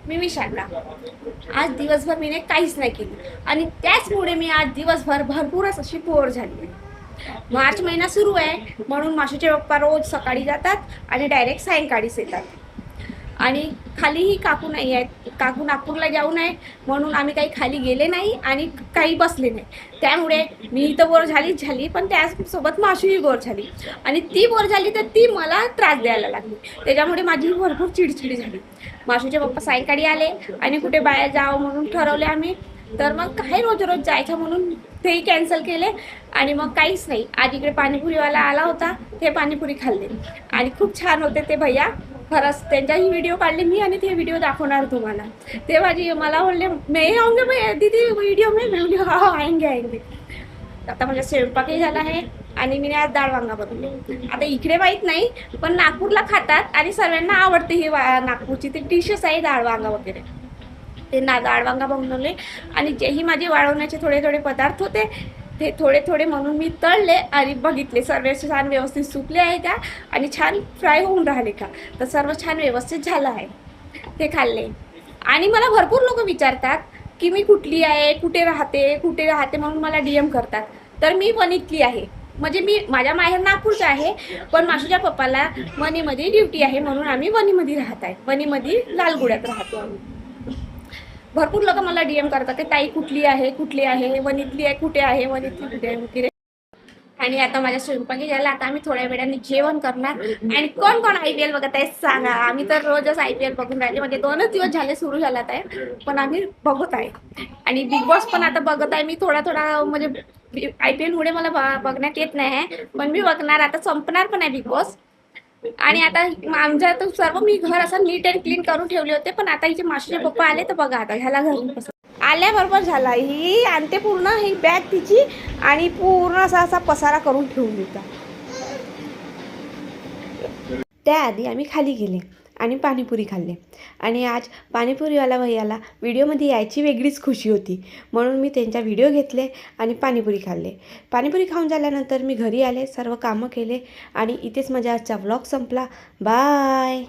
मी विशाखा. आज दिवसभर मी काहीच नाही केलं आणि त्याचमुळे मी आज दिवसभर भरपूरच अशी बोर झाली. मार्च महिना सुरू आहे म्हणून माशूचे पप्पा रोज सकाळी जातात आणि डायरेक्ट सायंकाळीच येतात. आणि खालीही काकू नाही आहेत, काकू नागपूरला जाऊ नये म्हणून आम्ही काही खाली गेले नाही आणि काही बसले नाही. त्यामुळे मी इथं बोर झाली पण त्यासोबत माशूही बोर झाली आणि ती बोर झाली तर ती मला त्रास द्यायला लागली. त्याच्यामुळे माझी भरपूर चिडचिडी झाली. माशूचे पप्पा सायंकाळी आले आणि कुठे बाहेर जावं म्हणून ठरवले आम्ही. तर मग काय रोज रोज जायचं म्हणून तेही कॅन्सल केले आणि मग काहीच नाही. आज इकडे पाणीपुरीवाला आला होता, ते पाणीपुरी खाल्ले आणि खूप छान होते ते भैया. खरंच त्यांच्याही व्हिडिओ काढले मी आणि ते व्हिडिओ दाखवणार तुम्हाला. ते मला बोलले मैं आऊंगे भैया दीदी व्हिडिओ में. मैं बोलली हाँ आएंगे. आता माझा स्वयंपाकही झाला आहे आणि मी आज डाळ वांगा बनवले. आता इकडे माहीत नाही पण नागपूरला खातात आणि सर्वांना आवडते ही नागपूरची ती डिशेस आहे डाळ वांगा वगैरे. ते डाळ वांगा बनवले आणि जेही माझे वाळवण्याचे थोडे थोडे पदार्थ होते ते थोडे थोडे म्हणून मी तळले आणि बघितले सर्व छान व्यवस्थित सुकले आहे का आणि छान फ्राय होऊन राहिले का. तर सर्व छान व्यवस्थित झालं आहे. ते खाल्ले आणि मला भरपूर लोक विचारतात की मी कुठली आहे, कुठे राहते म्हणून मला DM करतात. तर मी वणीतली आहे. म्हणजे मी माझ्या माहेर नागपूरचं आहे पण माशूच्या पप्पाला वणीमध्ये ड्युटी आहे म्हणून आम्ही वणीमध्ये राहत आहे. वणीमध्ये लालगुड्यात राहतो आम्ही. भरपूर लोक मला DM करतात की ताई कुठली आहे वणीतली आहे कुठे आहे वगैरे. आणि आता माझ्या स्वयंपाकी झाला. आता आम्ही थोड्या वेळाने जेवण करणार. आणि कोण कोण IPL बघत आहे सांगा. आम्ही तर रोजच IPL बघून राहिले. म्हणजे 2च दिवस झाले सुरू झालात आहे पण आम्ही बघत आहे. आणि बिग बॉस पण आता बघत आहे मी थोडा म्हणजे IPL मुळे मला बघण्यात येत नाही आहे पण मी बघणार. आता संपणार पण आहे बिग बॉस. आणि आता आमच्या तर सर्व मी घर असं नीट अँड क्लीन करून ठेवले होते पण आता हिचे माशूचे पप्पा आले तर बघा आता ह्याला घरून कसं आल्याबरोबर झाला. ही आणते पूर्ण ही बॅग तिची आणि पूर्ण असा पसारा करून ठेवून देतात. त्याआधी आम्ही खाली गेले आणि पाणीपुरी खाल्ले. आणि आज पाणीपुरीवाला भैयाला व्हिडिओमध्ये यायची वेगळीच खुशी होती म्हणून मी त्यांचा व्हिडिओ घेतले आणि पाणीपुरी खाल्ले. पाणीपुरी खाऊन झाल्यानंतर मी घरी आले, सर्व कामं केले आणि इथेच माझा आजचा व्लॉग संपला. बाय.